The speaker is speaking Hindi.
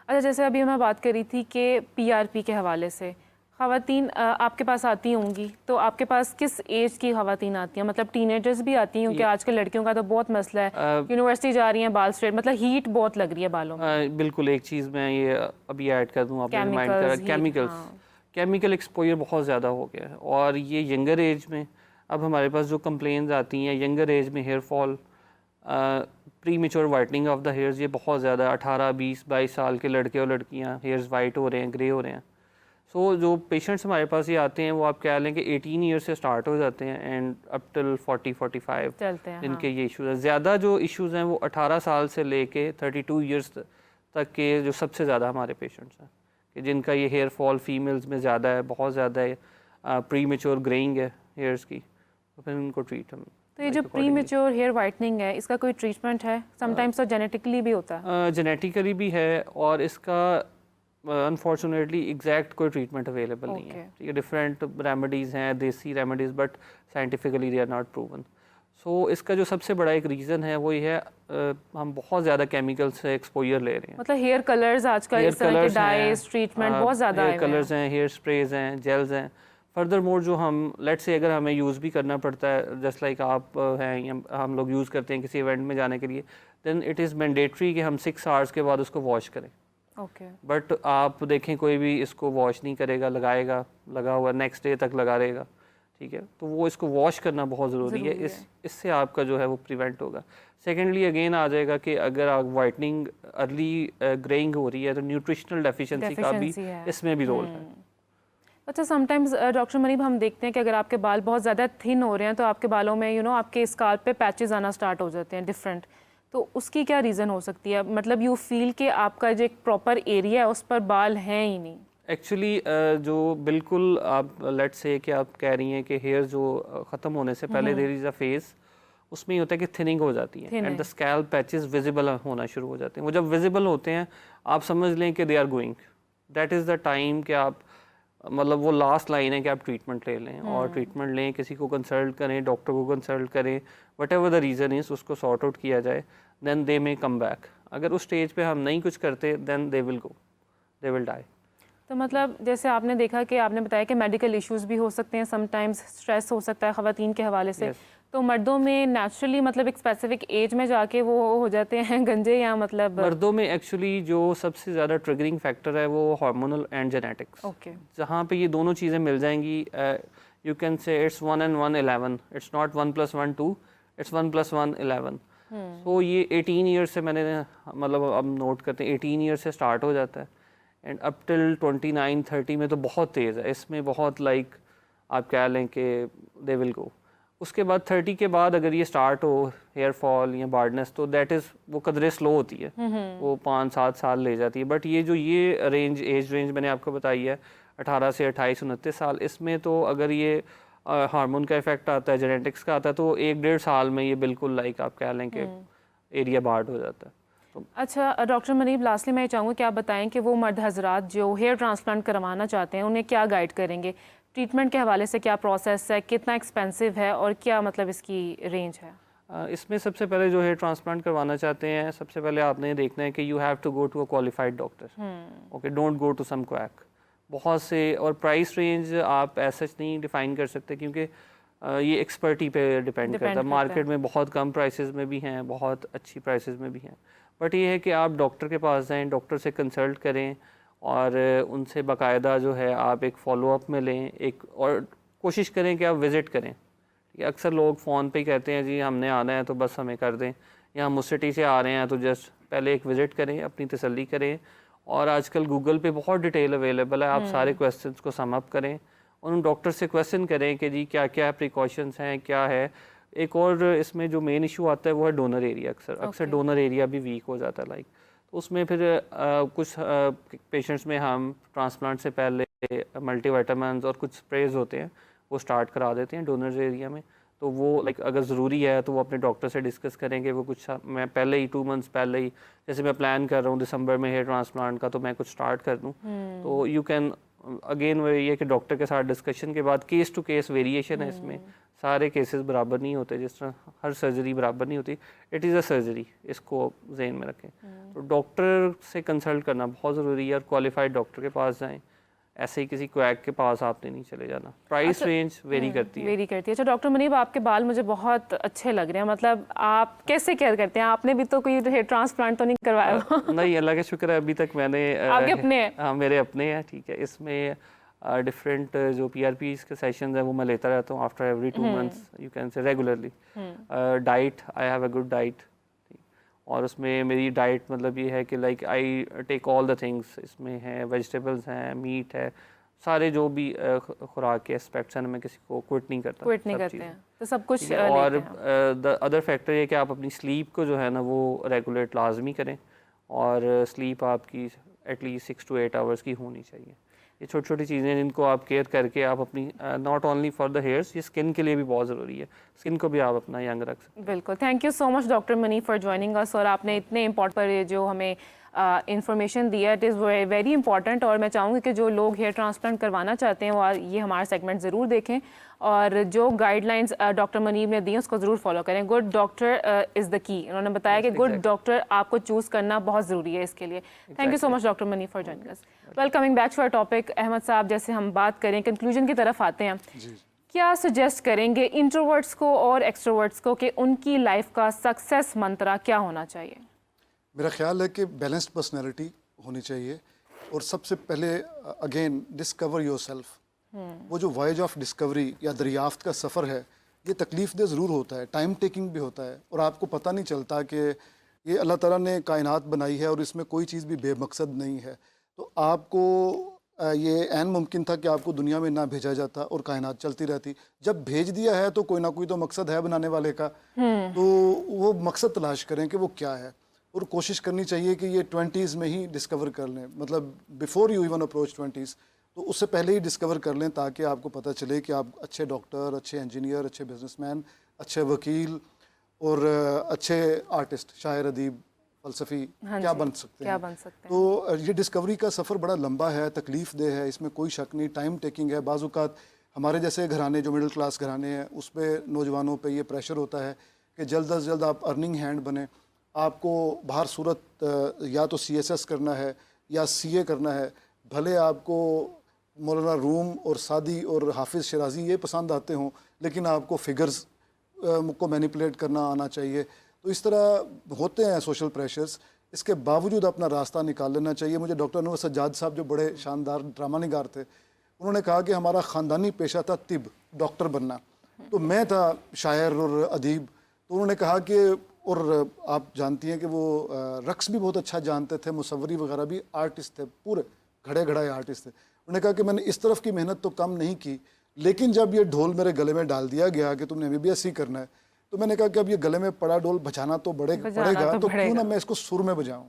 अच्छा, जैसे अभी मैं बात करी थी कि पीआरपी के हवाले से ख़वातीन आपके पास आती होंगी, तो आपके पास किस एज की ख़वातीन आती हैं? मतलब टीनेजर्स भी आती हैं, क्योंकि आजकल लड़कियों का तो बहुत मसला है, यूनिवर्सिटी जा रही हैं, बाल स्ट्रेट, मतलब हीट बहुत लग रही है बालों में। बिल्कुल, एक चीज़ मैं ये अभी ऐड कर दूँ, आपने रिमाइंड करा, केमिकल्स, हीट, केमिकल्स, हाँ। केमिकल एक्सपोजर बहुत ज़्यादा हो गया है। और ये यंगर एज में, अब हमारे पास जो कंप्लेंट्स आती हैं यंगर एज में, hair fall, premature whitening of the hairs, ये बहुत ज़्यादा 18, 20, 22 साल के लड़के और लड़कियां हेयर्स वाइट हो रहे हैं, ग्रे हो रहे हैं। सो जो पेशेंट्स हमारे पास ये आते हैं वो आप कह लें कि 18 ईयर से स्टार्ट हो जाते हैं एंड अप टिल 40-45 चलते हैं, जिनके हाँ। ये इश्यूज़ हैं। ज़्यादा जो इश्यूज़ हैं वो 18 साल से लेके 32 ईयर्स तक के जो सबसे ज़्यादा हमारे पेशेंट्स हैं, कि जिनका ये हेयर फॉल फीमेल्स में ज़्यादा है, बहुत ज़्यादा है, प्री मेच्योर ग्रेइंग है हेयर्स की, तो फिर उनको ट्रीट हम तो ये जो प्री मेच्योर हेयर वाइटनिंग है, इसका कोई ट्रीटमेंट है? समटाइम्स तो जेनेटिकली भी होता है। जेनेटिकली भी है, और इसका अनफॉर्चुनेटली एग्जैक्ट कोई ट्रीटमेंट अवेलेबल नहीं है। ठीक है, डिफरेंट रेमेडीज़ हैं, desi remedies, but scientifically they are not proven. So इसका जो सबसे बड़ा एक रीज़न है वो ये है, हम बहुत ज़्यादा केमिकल से एक्सपोजर ले रहे हैं। मतलब हेयर कलर्स आजकल हेयर इस तरह के कलर्स डाइज, ट्रीटमेंट बहुत ज़्यादा हेयर आए हुए कलर्स हैं। हैं, हेयर स्प्रेज हैं, जेल्स हैं। फर्दर मोर जो हम लेट्स से अगर हमें यूज़ भी करना पड़ता है, जस्ट लाइक आप हैं या हम लोग यूज़ करते हैं किसी इवेंट में जाने के लिए, देन इट इज़ मैंडेटरी कि हम 6 आवर्स के बाद उसको वॉश करें। ओके। बट आप देखें कोई भी इसको वॉश नहीं करेगा, लगाएगा, लगा हुआ नेक्स्ट डे तक लगा रहेगा। ठीक है, तो वो इसको वॉश करना बहुत ज़रूरी है। इससे आपका जो है वो प्रिवेंट होगा। सेकेंडली अगेन आ जाएगा कि अगर आप वाइटनिंग अर्ली ग्रेइंग हो रही है तो न्यूट्रिशनल डेफिशिएंसी का भी इसमें भी रोल है। अच्छा, समटाइम्स डॉक्टर मरीब हम देखते हैं कि अगर आपके बाल बहुत ज़्यादा थिन हो रहे हैं तो आपके बालों में आपके स्काल्प पे पैचेस आना स्टार्ट हो जाते हैं डिफरेंट, तो उसकी क्या रीज़न हो सकती है? मतलब यू फील कि आपका जो एक प्रॉपर एरिया है उस पर बाल हैं ही नहीं। एक्चुअली जो बिल्कुल आप लेट्स से कि आप कह रही हैं कि हेयर जो ख़त्म होने से पहले देयर इज़ अ फेज, उसमें ये होता है कि थिनिंग हो जाती है and the scalp patches visible होना शुरू हो जाते हैं। वो जब विजिबल होते हैं आप समझ लें कि they are going, that is the time कि आप, मतलब वो लास्ट लाइन है कि आप ट्रीटमेंट ले लें, और ट्रीटमेंट लें, किसी को कंसल्ट करें, डॉक्टर को कंसल्ट करें, what ever the reason is उसको सॉर्ट आउट किया जाए, then they may come back. अगर उस स्टेज पे हम नहीं कुछ करते then they will go, they will die. तो मतलब जैसे आपने देखा कि आपने बताया कि मेडिकल इश्यूज़ भी हो सकते हैं, समटाइम्स स्ट्रेस हो सकता है ख़वातीन के हवाले से। yes. तो मर्दों में नेचुरली मतलब एक स्पेसिफिक एज में जाके वो हो जाते हैं गंजे, या मतलब मर्दों में एक्चुअली जो सबसे ज़्यादा ट्रिगरिंग फैक्टर है वो हार्मोनल एंड जेनेटिक्स। ओके। जहाँ पे ये दोनों चीज़ें मिल जाएंगी, यू कैन से it's 1 and 1 11, it's not 1 + 1 2, it's 1 + 1 11। सो ये 18 ईयर से मैंने, मतलब अब नोट करते हैं 18 ईयर से स्टार्ट हो जाता है एंड अप टिल 29-30 में तो बहुत तेज़ है, इसमें बहुत लाइक आप कह लें कि दे विल गो। उसके बाद 30 के बाद अगर ये स्टार्ट हो हेयर फॉल या बार्डनेस, तो दैट इज़ वो कदरे स्लो होती है, वो 5-7 साल ले जाती है। बट ये जो ये रेंज, एज रेंज मैंने आपको बताई है 18 से 28-29 साल, इसमें तो अगर ये हार्मोन का इफेक्ट आता है, जेनेटिक्स का आता है, तो 1-1.5 साल में ये बिल्कुल लाइक आप कह लें कि एरिया बार्ड हो जाता है। अच्छा डॉक्टर मनीब, लास्टली मैं चाहूँगी कि आप बताएं कि वो मर्द हजरात जो हेयर ट्रांसप्लांट करवाना चाहते हैं उन्हें क्या गाइड करेंगे? ट्रीटमेंट के हवाले से क्या प्रोसेस है, कितना एक्सपेंसिव है, और क्या मतलब इसकी रेंज है? इसमें सबसे पहले जो हेयर ट्रांसप्लांट करवाना चाहते हैं, सबसे पहले आपने देखना है कि you have to go to a qualified doctor. Okay, don't go to some quack. बहुत से, और प्राइस रेंज आप ऐसा नहीं डिफाइन कर सकते क्योंकि ये एक्सपर्टी पे डिपेंड करता है। मार्केट में बहुत कम प्राइसेस में भी हैं, बहुत अच्छी प्राइसेस में भी हैं। बट ये है कि आप डॉक्टर के पास जाएं, डॉक्टर से कंसल्ट करें, और उनसे बाकायदा जो है आप एक फ़ॉलोअप में लें, एक, और कोशिश करें कि आप विज़िट करें। अक्सर लोग फ़ोन पे ही कहते हैं जी हमने आना है तो बस हमें कर दें, या हम उस सिटी से आ रहे हैं तो जस्ट पहले एक विज़िट करें, अपनी तसल्ली करें। और आजकल गूगल पे बहुत डिटेल अवेलेबल है, आप सारे क्वेश्चंस को सम अप करें और उन डॉक्टर से क्वेश्चन करें कि जी क्या क्या प्रिकॉशंस हैं, क्या है। एक और इसमें जो मेन इशू आता है वो है डोनर एरिया। अक्सर डोनर एरिया भी वीक हो जाता है लाइक, तो उसमें फिर कुछ पेशेंट्स में हम ट्रांसप्लांट से पहले मल्टीविटामिन्स और कुछ स्प्रेज होते हैं वो स्टार्ट करा देते हैं डोनर्स एरिया में। तो वो लाइक अगर ज़रूरी है तो वो अपने डॉक्टर से डिस्कस करेंगे। वो कुछ मैं पहले ही 2 मंथ्स पहले ही, जैसे मैं प्लान कर रहा हूँ दिसंबर में हेयर ट्रांसप्लांट का, तो मैं कुछ स्टार्ट कर दूँ, तो यू कैन अगेन वही है कि डॉक्टर के साथ डिस्कशन के बाद केस टू केस वेरिएशन है इसमें, सारे केसेस बराबर नहीं होते, जिस तरह हर सर्जरी बराबर नहीं होती। इट इज़ अ सर्जरी, इसको जहन में रखें। तो डॉक्टर से कंसल्ट करना बहुत ज़रूरी है और क्वालिफाइड डॉक्टर के पास जाएं, ऐसे ही किसी क्वैक के पास आपने नहीं चले जाना। प्राइस रेंज वेरी करती है। वेरी करती है। अच्छा डॉक्टर मुनीब, आपके बाल मुझे बहुत अच्छे लग रहे हैं, मतलब आप कैसे केयर करते हैं? आपने भी तो कोई हेयर ट्रांसप्लांट तो नहीं करवाया? नहीं, अल्लाह का शुक्र है अभी तक मैंने आपके अपने हैं? हाँ मेरे अपने हैं, ठीक है। इसमें डिफरेंट जो PRPs के सेशंस हैं वो मैं लेता रहता हूँ after every 2 months, you can say regularly. Diet, I have a good diet, और उसमें मेरी डाइट मतलब ये है कि like I take all the things, इसमें है वेजिटेबल्स हैं, मीट है, सारे जो भी खुराक के एस्पेक्ट्स हैं मैं किसी को क्विट नहीं करता। क्विट नहीं करते हैं तो सब कुछ और द अदर फैक्टर ये कि आप अपनी स्लीप को जो है ना वो रेगुलेट लाजमी करें, और स्लीप आपकी एटलीस्ट 6 to 8 आवर्स की होनी चाहिए। ये छोटी छोटी चीज़ें हैं जिनको आप केयर करके आप अपनी not only for the hairs, ये स्किन के लिए भी बहुत ज़रूरी है, स्किन को भी आप अपना यंग रख सकते हैं। बिल्कुल। Thank you so much doctor money for joining us, और आपने इतने इम्पोर्टेंट पर जो हमें इंफॉर्मेशन दिया, इट इज़ वेरी इंपॉर्टेंट। और मैं चाहूँगी कि जो लोग हेयर ट्रांसप्लांट करवाना चाहते हैं वो ये हमारा सेगमेंट ज़रूर देखें, और जो गाइडलाइंस डॉक्टर मनीब ने दी उसको ज़रूर फॉलो करें। Good doctor is the key. उन्होंने बताया कि गुड डॉक्टर आपको चूज़ करना बहुत ज़रूरी है इसके लिए। Thank you so much doctor Munib for joining us. Well, coming back to our topic, Ahmed sahab, जैसे हम बात करें कंक्लूजन की तरफ आते हैं, क्या सजेस्ट करेंगे इंट्रोवर्ट्स को और एक्सट्रोवर्ट्स को कि उनकी लाइफ का सक्सेस मंत्रा क्या होना चाहिए? मेरा ख्याल है कि बैलेंस्ड पर्सनैलिटी होनी चाहिए, और सबसे पहले अगेन डिस्कवर योरसेल्फ। वो जो वॉयज ऑफ डिस्कवरी या दरियाफ्त का सफ़र है, ये तकलीफ़ दे ज़रूर होता है, टाइम टेकिंग भी होता है, और आपको पता नहीं चलता कि ये अल्लाह ताला ने कायनात बनाई है और इसमें कोई चीज़ भी बेमकसद नहीं है। तो आपको ये ऐन मुमकिन था कि आपको दुनिया में ना भेजा जाता और कायनात चलती रहती। जब भेज दिया है तो कोई ना कोई तो मकसद है बनाने वाले का, तो वो मकसद तलाश करें कि वो क्या है, और कोशिश करनी चाहिए कि ये 20s में ही डिस्कवर कर लें, मतलब before you even approach 20s, तो उससे पहले ही डिस्कवर कर लें, ताकि आपको पता चले कि आप अच्छे डॉक्टर, अच्छे इंजीनियर, अच्छे बिजनेसमैन, अच्छे वकील और अच्छे आर्टिस्ट, शायर, अदीब, फ़लसफ़ी क्या बन सकते हैं। तो ये डिस्कवरी का सफ़र बड़ा लंबा है, तकलीफ़ दे है, इसमें कोई शक नहीं, टाइम टेकिंग है। बाज़ औक़ात हमारे जैसे घराने, जो मिडिल क्लास घराने हैं, उस पर नौजवानों पे ये प्रेशर होता है कि जल्द अज जल्द आप अर्निंग हैंड बने। आपको बाहर सूरत या तो CSS करना है या CA करना है, भले आपको मौलाना रूम और सादी और हाफिज़ शराजी ये पसंद आते हों, लेकिन आपको फिगर्स को मैनिपुलेट करना आना चाहिए। तो इस तरह होते हैं सोशल प्रेशर्स, इसके बावजूद अपना रास्ता निकाल लेना चाहिए। मुझे डॉक्टर अनवर सज्जाद साहब, जो बड़े शानदार ड्रामा निगार थे, उन्होंने कहा कि हमारा ख़ानदानी पेशा था तिब, डॉक्टर बनना, तो मैं था शायर और अदीब। तो उन्होंने कहा कि, और आप जानती हैं कि वो रक्स भी बहुत अच्छा जानते थे, मुसव्वरी वगैरह भी आर्टिस्ट थे, पूरे घड़े घड़ाए आर्टिस्ट थे। उन्होंने कहा कि मैंने इस तरफ की मेहनत तो कम नहीं की, लेकिन जब ये ढोल मेरे गले में डाल दिया गया कि तुमने MBBS ही करना है, तो मैंने कहा कि अब ये गले में पड़ा ढोल बजाना तो पड़ेगा, तो क्यों ना मैं इसको सुर में बजाऊं।